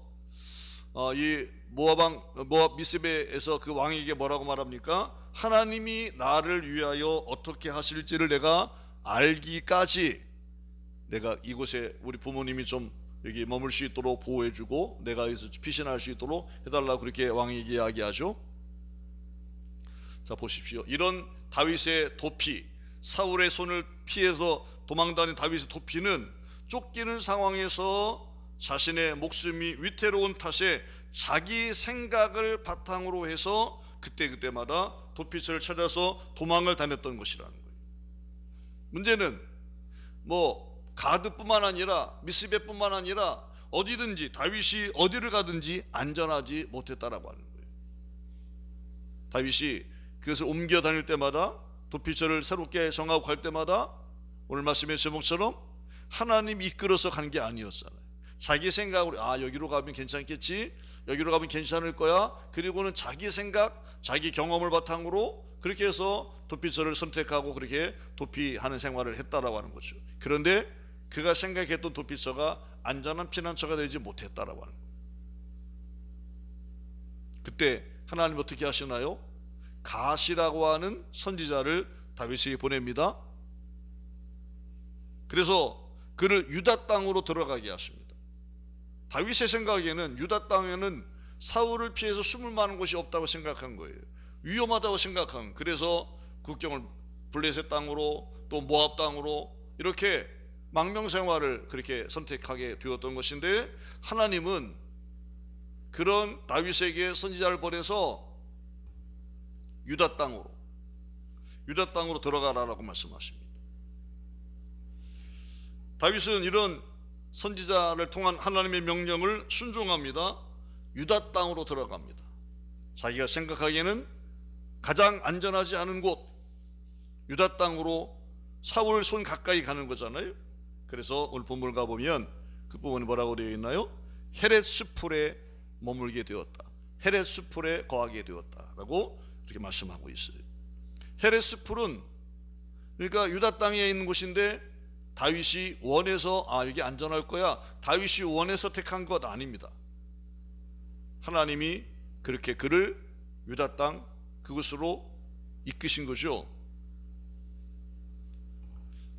S1: 이 모압 미스베에서 그 왕에게 뭐라고 말합니까? 하나님이 나를 위하여 어떻게 하실지를 내가 알기까지 내가 이곳에 우리 부모님이 좀 여기 머물 수 있도록 보호해주고 내가 여기서 피신할 수 있도록 해달라고 그렇게 왕에게 이야기하죠. 자 보십시오. 이런 다윗의 도피, 사울의 손을 피해서 도망다닌 다윗의 도피는 쫓기는 상황에서 자신의 목숨이 위태로운 탓에 자기 생각을 바탕으로 해서 그때마다 도피처를 찾아서 도망을 다녔던 것이라는 거예요. 문제는 가드뿐만 아니라 미스베뿐만 아니라 어디든지 다윗이 어디를 가든지 안전하지 못했다라고 하는 거예요. 다윗이 그것을 옮겨 다닐 때마다 도피처를 새롭게 정하고 갈 때마다 오늘 말씀의 제목처럼 하나님이 이끌어서 간 게 아니었잖아요. 자기 생각으로 여기로 가면 괜찮겠지, 여기로 가면 괜찮을 거야, 그리고는 자기 생각, 자기 경험을 바탕으로 그렇게 해서 도피처를 선택하고 그렇게 도피하는 생활을 했다라고 하는 거죠. 그런데 그가 생각했던 도피처가 안전한 피난처가 되지 못했다라고 하는 거예요. 그때 하나님 어떻게 하시나요? 갓이라고 하는 선지자를 다윗에게 보냅니다. 그래서 그를 유다 땅으로 들어가게 하십니다. 다윗의 생각에는 유다 땅에는 사울을 피해서 숨을 만한 곳이 없다고 생각한 거예요. 위험하다고 생각한. 그래서 국경을 블레셋 땅으로 또 모압 땅으로 이렇게 망명생활을 그렇게 선택하게 되었던 것인데 하나님은 그런 다윗에게 선지자를 보내서 유다 땅으로 들어가라라고 말씀하십니다. 다윗은 이런 선지자를 통한 하나님의 명령을 순종합니다. 유다 땅으로 들어갑니다. 자기가 생각하기에는 가장 안전하지 않은 곳 유다 땅으로 사울 손 가까이 가는 거잖아요. 그래서 오늘 본문을 가보면 그 부분이 뭐라고 되어 있나요? 헤렛스풀에 머물게 되었다, 헤렛스풀에 거하게 되었다라고 이렇게 말씀하고 있어요. 헤렛스풀은 그러니까 유다 땅에 있는 곳인데 다윗이 원해서 여기 안전할 거야, 다윗이 원해서 택한 것 아닙니다. 하나님이 그렇게 그를 유다 땅 그곳으로 이끄신 거죠.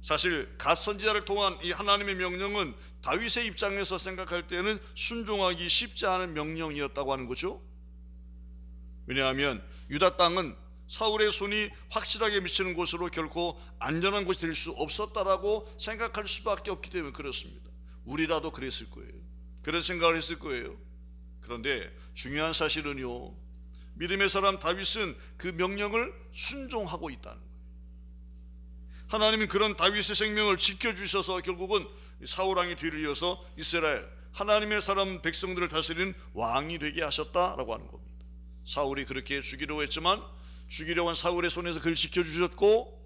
S1: 사실 갓 선지자를 통한 이 하나님의 명령은 다윗의 입장에서 생각할 때는 순종하기 쉽지 않은 명령이었다고 하는 거죠. 왜냐하면 유다 땅은 사울의 손이 확실하게 미치는 곳으로 결코 안전한 곳이 될 수 없었다라고 생각할 수밖에 없기 때문에 그렇습니다. 우리라도 그랬을 거예요. 그런 생각을 했을 거예요. 그런데 중요한 사실은요, 믿음의 사람 다윗은 그 명령을 순종하고 있다는 거예요. 하나님은 그런 다윗의 생명을 지켜주셔서 결국은 사울 왕의 뒤를 이어서 이스라엘 하나님의 사람 백성들을 다스리는 왕이 되게 하셨다라고 하는 겁니다. 사울이 그렇게 죽이려고 했지만 죽이려고 한 사울의 손에서 그를 지켜주셨고,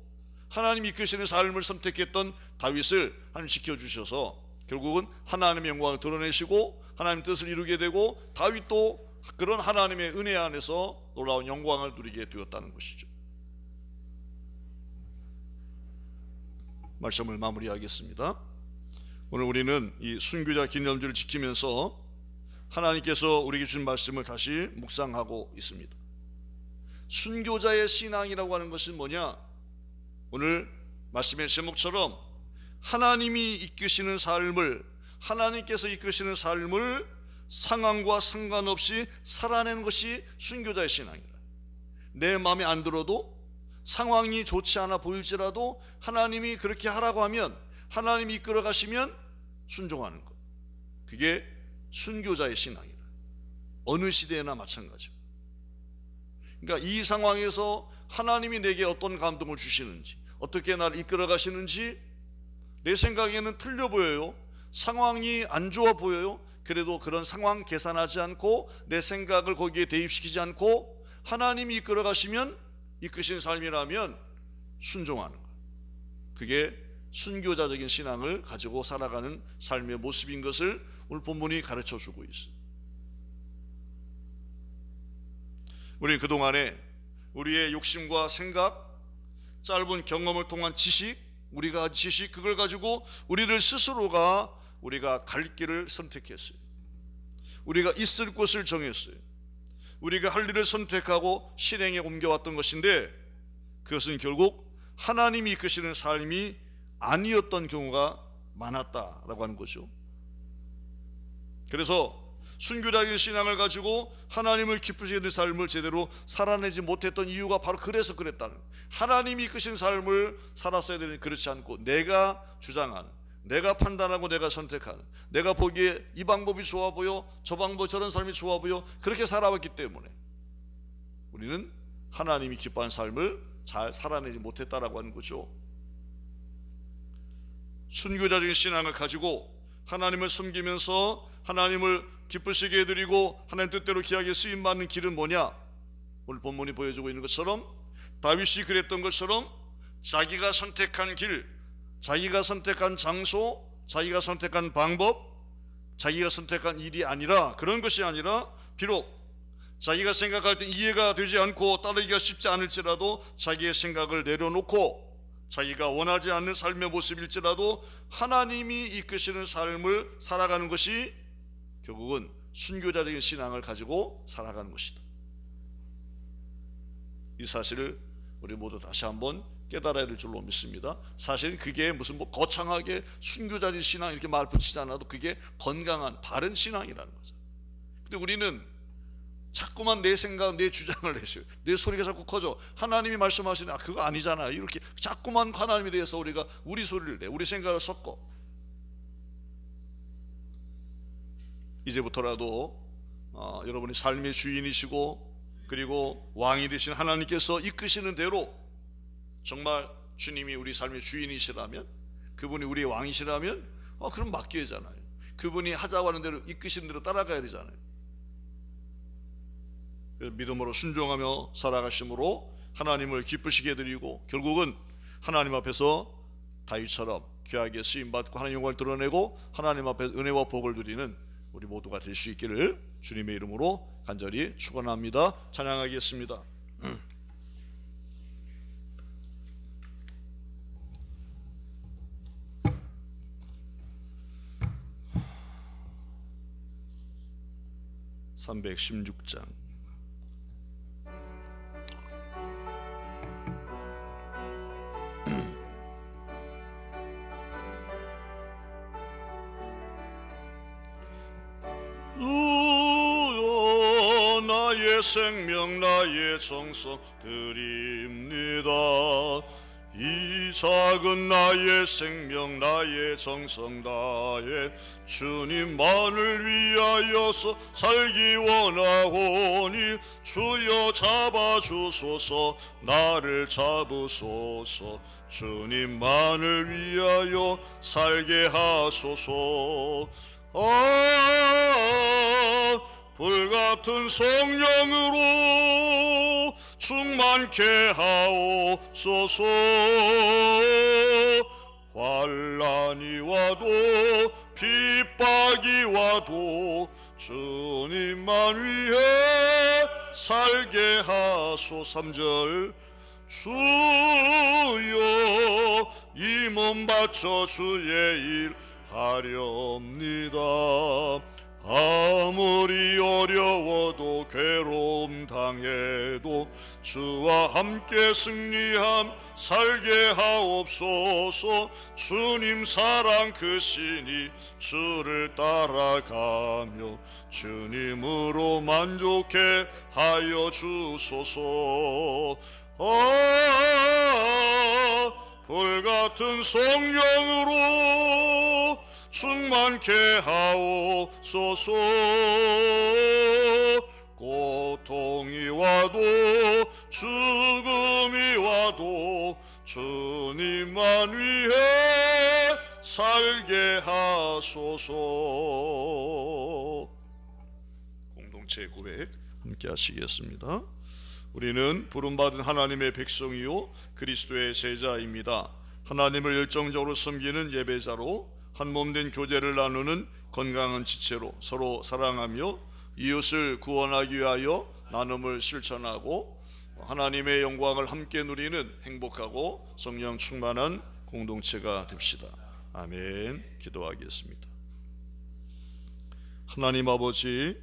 S1: 하나님이 이끄시는 삶을 선택했던 다윗을 하나님 지켜주셔서 결국은 하나님의 영광을 드러내시고 하나님의 뜻을 이루게 되고, 다윗도 그런 하나님의 은혜 안에서 놀라운 영광을 누리게 되었다는 것이죠. 말씀을 마무리하겠습니다. 오늘 우리는 이 순교자 기념주를 지키면서 하나님께서 우리에게 주신 말씀을 다시 묵상하고 있습니다. 순교자의 신앙이라고 하는 것은 뭐냐? 오늘 말씀의 제목처럼 하나님이 이끄시는 삶을, 하나님께서 이끄시는 삶을 상황과 상관없이 살아내는 것이 순교자의 신앙이라. 내 마음에 안 들어도, 상황이 좋지 않아 보일지라도 하나님이 그렇게 하라고 하면, 하나님이 이끌어 가시면 순종하는 것, 그게 순교자의 신앙이라. 어느 시대에나 마찬가지입니다. 그러니까 이 상황에서 하나님이 내게 어떤 감동을 주시는지, 어떻게 나를 이끌어 가시는지 내 생각에는 틀려 보여요. 상황이 안 좋아 보여요. 그래도 그런 상황 계산하지 않고 내 생각을 거기에 대입시키지 않고 하나님이 이끌어 가시면, 이끄시는 삶이라면 순종하는 것, 그게 순교자적인 신앙을 가지고 살아가는 삶의 모습인 것을 오늘 본문이 가르쳐 주고 있어요. 우리 그동안에 우리의 욕심과 생각, 짧은 경험을 통한 지식, 우리가 가진 지식, 그걸 가지고 우리들 스스로가 우리가 갈 길을 선택했어요. 우리가 있을 곳을 정했어요. 우리가 할 일을 선택하고 실행에 옮겨왔던 것인데, 그것은 결국 하나님이 이끄시는 삶이 아니었던 경우가 많았다라고 하는 거죠. 그래서 순교자의 신앙을 가지고 하나님을 기쁘시게 하는 삶을 제대로 살아내지 못했던 이유가 바로 그래서 그랬다는 거예요. 하나님이 이끄신 삶을 살았어야 되는데 그렇지 않고 내가 주장하는, 내가 판단하고 내가 선택하는, 내가 보기에 이 방법이 좋아 보여, 저 방법, 저런 삶이 좋아 보여, 그렇게 살아왔기 때문에 우리는 하나님이 기뻐하는 삶을 잘 살아내지 못했다라고 하는 거죠. 순교자적인 신앙을 가지고 하나님을 섬기면서 하나님을 기쁘시게 해드리고 하나님 뜻대로 귀하게 쓰임받는 길은 뭐냐? 오늘 본문이 보여주고 있는 것처럼 다윗이 그랬던 것처럼 자기가 선택한 길, 자기가 선택한 장소, 자기가 선택한 방법, 자기가 선택한 일이 아니라, 그런 것이 아니라 비록 자기가 생각할 때 이해가 되지 않고 따르기가 쉽지 않을지라도 자기의 생각을 내려놓고 자기가 원하지 않는 삶의 모습일지라도 하나님이 이끄시는 삶을 살아가는 것이 결국은 순교자적인 신앙을 가지고 살아가는 것이다. 이 사실을 우리 모두 다시 한번 깨달아야 될 줄로 믿습니다. 사실 그게 무슨 거창하게 순교자적인 신앙 이렇게 말 붙이지 않아도 그게 건강한 바른 신앙이라는 거죠. 근데 우리는 자꾸만 내 생각, 내 주장을 내세요. 내 소리가 자꾸 커져. 하나님이 말씀하시는 그거 아니잖아요. 이렇게 자꾸만 하나님에 대해서 우리가 우리 소리를 내, 우리 생각을 섞어. 이제부터라도 여러분이 삶의 주인이시고 그리고 왕이 되신 하나님께서 이끄시는 대로, 정말 주님이 우리 삶의 주인이시라면, 그분이 우리의 왕이시라면 그럼 맡겨야잖아요. 그분이 하자고 하는 대로, 이끄시는 대로 따라가야 되잖아요. 믿음으로 순종하며 살아가심으로 하나님을 기쁘시게 해드리고 결국은 하나님 앞에서 다윗처럼 귀하게 쓰임받고 하나님 영광을 드러내고 하나님 앞에서 은혜와 복을 누리는 우리 모두가 될 수 있기를 주님의 이름으로 간절히 축원합니다. 찬양하겠습니다. (316장) 주여 나의 생명 나의 정성 드립니다. 이 작은 나의 생명 나의 정성 다해 주님만을 위하여서 살기 원하오니 주여 잡아주소서 나를 잡으소서 주님만을 위하여 살게 하소서. 불같은 성령으로 충만케 하옵소서. 환난이 와도 핍박이 와도 주님만 위해 살게 하소서. 3절 주여 이 몸 바쳐 주의 일 하렵니다. 아무리 어려워도 괴로움 당해도 주와 함께 승리함 살게 하옵소서. 주님 사랑 크시니 주를 따라가며 주님으로 만족해 하여 주소서. 불같은 성령으로 충만케 하옵소서. 고통이 와도 죽음이 와도 주님만 위해 살게 하소서. 공동체 고백 함께 하시겠습니다. 우리는 부름받은 하나님의 백성이요 그리스도의 제자입니다. 하나님을 열정적으로 섬기는 예배자로 한 몸된 교제를 나누는 건강한 지체로 서로 사랑하며 이웃을 구원하기 위하여 나눔을 실천하고 하나님의 영광을 함께 누리는 행복하고 성령 충만한 공동체가 됩시다. 아멘. 기도하겠습니다. 하나님 아버지,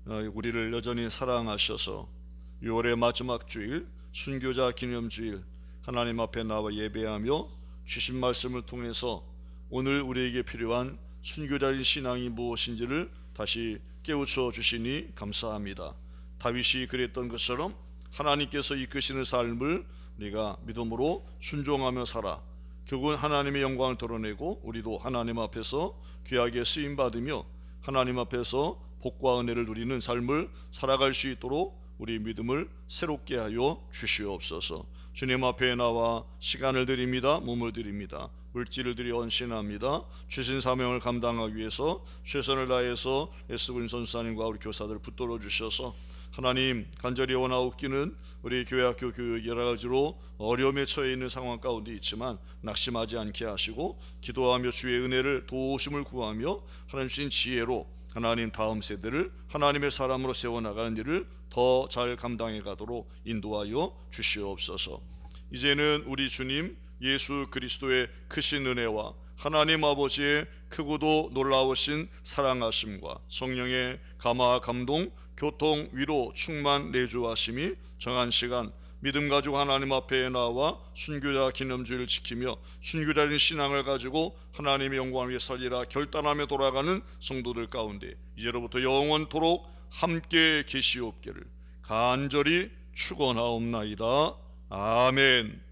S1: 우리를 여전히 사랑하셔서 6월의 마지막 주일 순교자 기념주일 하나님 앞에 나와 예배하며 주신 말씀을 통해서 오늘 우리에게 필요한 순교자인 신앙이 무엇인지를 다시 깨우쳐 주시니 감사합니다. 다윗이 그랬던 것처럼 하나님께서 이끄시는 삶을 우리가 믿음으로 순종하며 살아 결국은 하나님의 영광을 드러내고 우리도 하나님 앞에서 귀하게 쓰임받으며 하나님 앞에서 복과 은혜를 누리는 삶을 살아갈 수 있도록 우리 믿음을 새롭게 하여 주시옵소서. 주님 앞에 나와 시간을 드립니다. 몸을 드립니다. 물질을 드려 헌신합니다. 주신 사명을 감당하기 위해서 최선을 다해서 애쓰고 있는 선수사님과 우리 교사들 붙들어 주셔서 하나님 간절히 원하옵기는 우리 교회학교 교육 여러 가지로 어려움에 처해 있는 상황 가운데 있지만 낙심하지 않게 하시고 기도하며 주의 은혜를 도우심을 구하며 하나님 주신 지혜로 하나님 다음 세대를 하나님의 사람으로 세워나가는 일을 더 잘 감당해 가도록 인도하여 주시옵소서. 이제는 우리 주님 예수 그리스도의 크신 은혜와 하나님 아버지의 크고도 놀라우신 사랑하심과 성령의 감화 감동 교통 위로 충만 내주하심이 정한 시간 믿음 가지고 하나님 앞에 나와 순교자 기념주의를 지키며 순교자인 신앙을 가지고 하나님의 영광을 위해 살리라 결단하며 돌아가는 성도들 가운데 이제로부터 영원토록 함께 계시옵기를 간절히 축원하옵나이다. 아멘.